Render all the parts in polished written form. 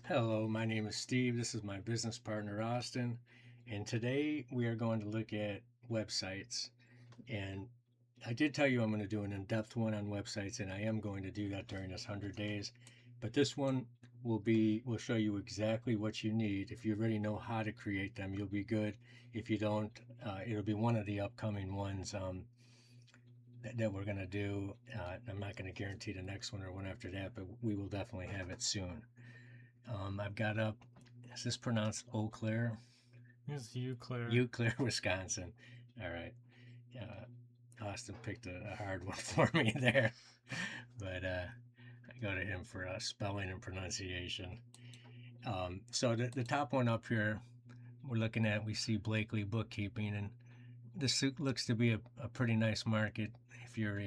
Hello, my name is Steve. This is my business partner, Austin. And today we are going to look at websites. And I did tell you I'm going to do an in depth one on websites, and I am going to do that during this 100 days. But this one will show you exactly what you need. If you already know how to create them, you'll be good. If you don't, it'll be one of the upcoming ones that we're going to do. I'm not going to guarantee the next one or one after that, but we will definitely have it soon. I've got up, is this pronounced Eau Claire? It's you, Claire. Eau Claire, Wisconsin. All right. Austin picked a hard one for me there, but I go to him for spelling and pronunciation. So the top one up here, we're looking at, we see Blakely Bookkeeping, and this looks to be a pretty nice market if you're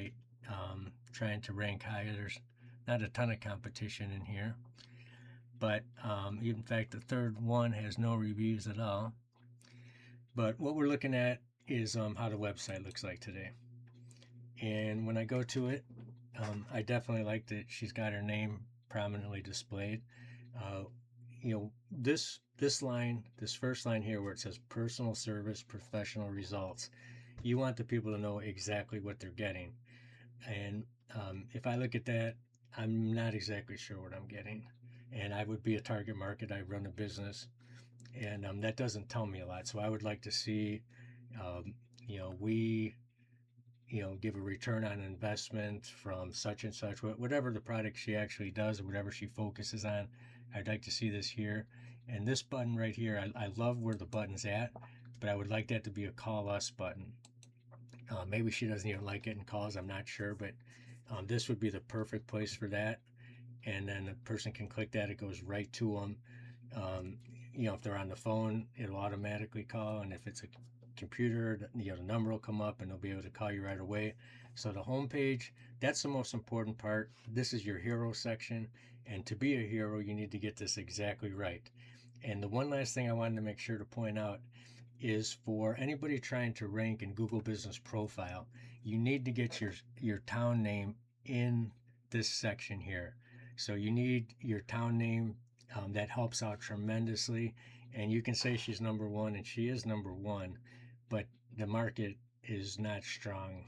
trying to rank higher. There's not a ton of competition in here. But in fact, the third one has no reviews at all. But what we're looking at is how the website looks like today. And when I go to it, I definitely like that she's got her name prominently displayed. Uh, this first line here where it says personal service, professional results, you want the people to know exactly what they're getting. And if I look at that, I'm not exactly sure what I'm getting. And I would be a target market. I run a business, and that doesn't tell me a lot. So I would like to see, um, we, give a return on investment from such and such, whatever the product she actually does or whatever she focuses on. I'd like to see this here. And this button right here, I love where the button's at, but I would like that to be a call us button. Maybe she doesn't even like getting calls. I'm not sure, but this would be the perfect place for that. And then the person can click that; it goes right to them. Um, if they're on the phone, it'll automatically call, and if it's a computer, the number will come up, and they'll be able to call you right away. So the home page, that's the most important part. This is your hero section, and to be a hero, you need to get this exactly right. And the one last thing I wanted to make sure to point out is for anybody trying to rank in Google Business Profile, you need to get your town name in this section here. So you need your town name. That helps out tremendously. And you can say she's number one, and she is number one, but the market is not strong.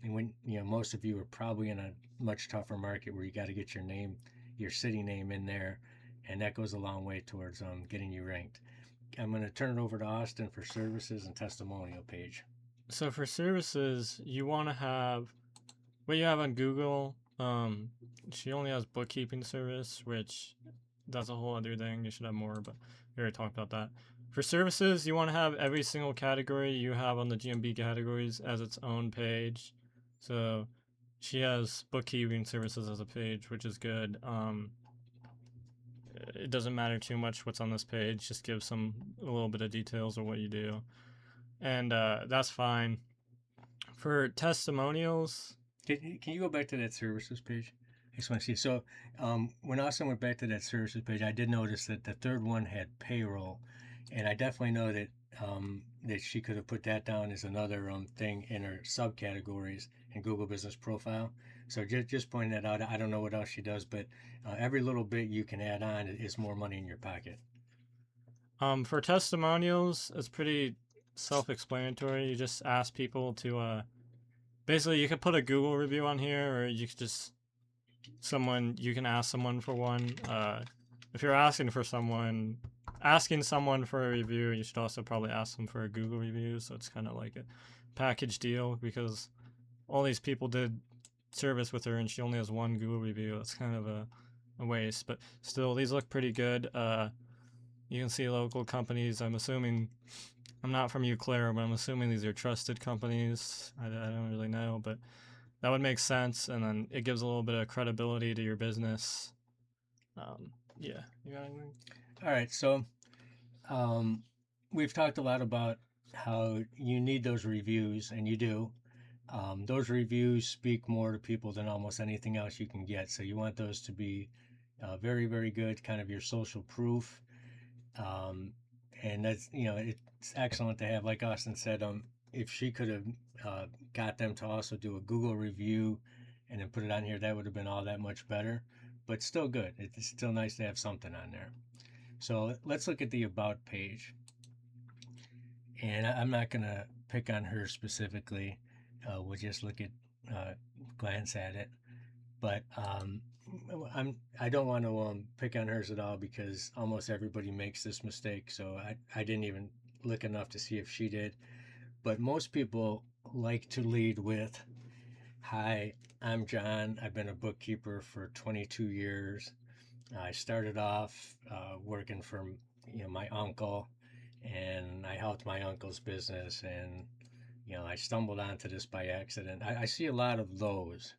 And when most of you are probably in a much tougher market where you got to get your name, your city name in there, and that goes a long way towards getting you ranked. I'm going to turn it over to Austin for services and testimonial page. So for services, you want to have what you have on Google. She only has bookkeeping service, which that's a whole other thing. You should have more, but we already talked about that. For services, you want to have every single category you have on the GMB categories as its own page. So she has bookkeeping services as a page, which is good. It doesn't matter too much what's on this page. Just give a little bit of details of what you do, and that's fine. For testimonials, Can you go back to that services page? I just want to see. So when Austin went back to that services page, I did notice that the third one had payroll, and I definitely know that she could have put that down as another thing in her subcategories in Google Business Profile. So just pointing that out. I don't know what else she does, but every little bit you can add on is more money in your pocket. for testimonials, it's pretty self-explanatory. You just ask people to basically you could put a Google review on here, or you could just you can ask someone for one. If you're asking someone for a review, you should also probably ask them for a Google review. So it's kind of like a package deal because all these people did service with her and she only has one Google review. That's kind of a waste. But still, these look pretty good. You can see local companies. I'm not from Eau Claire, but I'm assuming these are trusted companies. I don't really know, but that would make sense. And then it gives a little bit of credibility to your business. Yeah. You got anything? All right, so um, we've talked a lot about how you need those reviews, and you do. Those reviews speak more to people than almost anything else you can get. So you want those to be very, very good, kind of your social proof. Um, and that's, it's excellent to have, like Austin said, if she could have got them to also do a Google review and then put it on here, that would have been all that much better. but still good. It's still nice to have something on there. So let's look at the about page. And I'm not going to pick on her specifically. We'll just look at, uh, glance at it. But I don't want to pick on hers at all because almost everybody makes this mistake. So I didn't even look enough to see if she did. But most people like to lead with, "Hi, I'm John. I've been a bookkeeper for 22 years. I started off working for my uncle, and I helped my uncle's business, and I stumbled onto this by accident." I see a lot of those,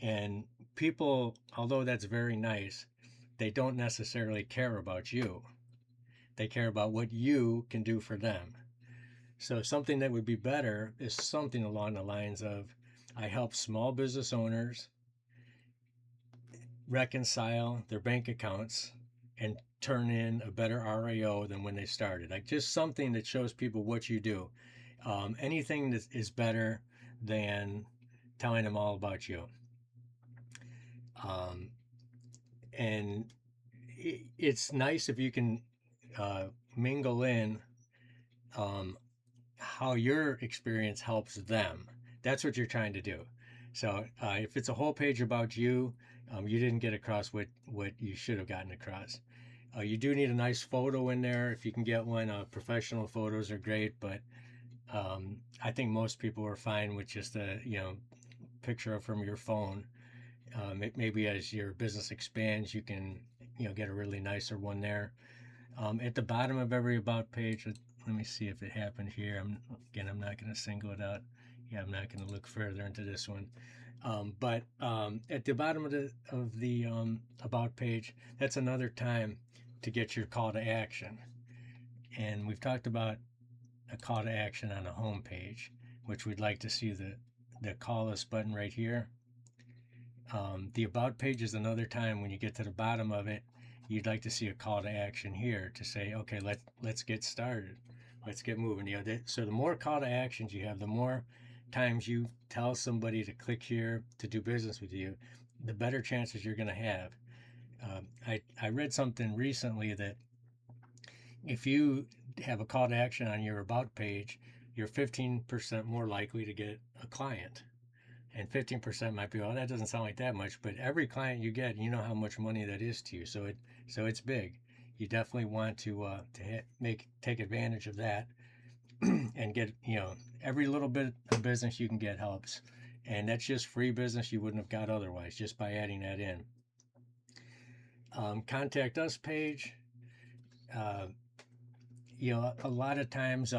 and people, although that's very nice, they don't necessarily care about you. They care about what you can do for them. So something that would be better is something along the lines of, "I help small business owners reconcile their bank accounts and turn in a better RAO than when they started." Like, just something that shows people what you do. Anything that is better than telling them all about you. Um, and it's nice if you can uh, mingle in um, how your experience helps them. That's what you're trying to do. So if it's a whole page about you, you didn't get across what you should have gotten across. You do need a nice photo in there if you can get one. Professional photos are great, but I think most people are fine with just a picture from your phone. Maybe as your business expands, you can get a really nicer one there. At the bottom of every about page, let me see if it happened here. I'm not going to single it out. Yeah, I'm not going to look further into this one. But at the bottom of the about page, that's another time to get your call to action. And we've talked about a call to action on a home page, which we'd like to see the call us button right here. The about page is another time when you get to the bottom of it, you'd like to see a call to action here to say, okay, let's get started, let's get moving. So the more call to actions you have, the more times you tell somebody to click here to do business with you, the better chances you're going to have. I read something recently that if you have a call to action on your about page, you're 15% more likely to get a client. And 15% might be, well, that doesn't sound like that much, but every client you get, you know how much money that is to you. So it's big. You definitely want to take advantage of that and get every little bit of business you can get helps, and that's just free business you wouldn't have got otherwise just by adding that in. Contact us page. Uh, a lot of times,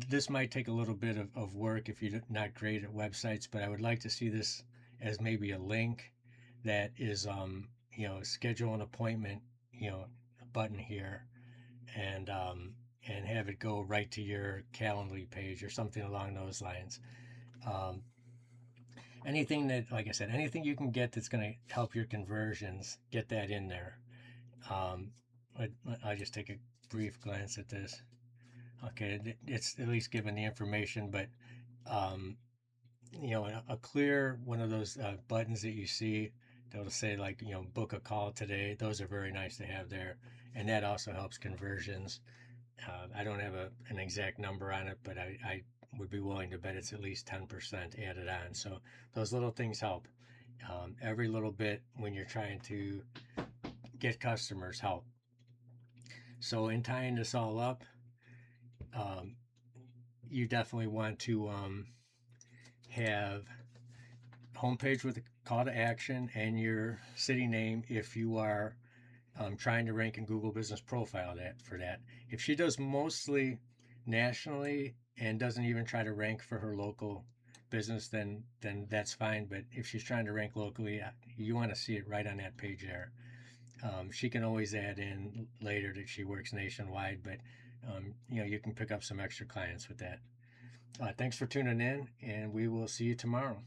this might take a little bit of work if you're not great at websites, but I would like to see this as maybe a link that is, schedule an appointment, button here, and have it go right to your Calendly page or something along those lines. Um, Anything that, like I said, anything you can get that's going to help your conversions, get that in there. Um, I'll just take a brief glance at this. Okay, it's at least given the information, but um, a clear one of those buttons that you see that'll say, like, book a call today. Those are very nice to have there, and that also helps conversions. I don't have an exact number on it, but I would be willing to bet it's at least 10% added on. So those little things help. Every little bit when you're trying to get customers help. So in tying this all up, um, you definitely want to have homepage with a call to action and your city name if you are trying to rank in Google Business Profile for that. If she does mostly nationally and doesn't even try to rank for her local business, then that's fine. But if she's trying to rank locally, you want to see it right on that page there. She can always add in later that she works nationwide, but you can pick up some extra clients with that. Thanks for tuning in, and we will see you tomorrow.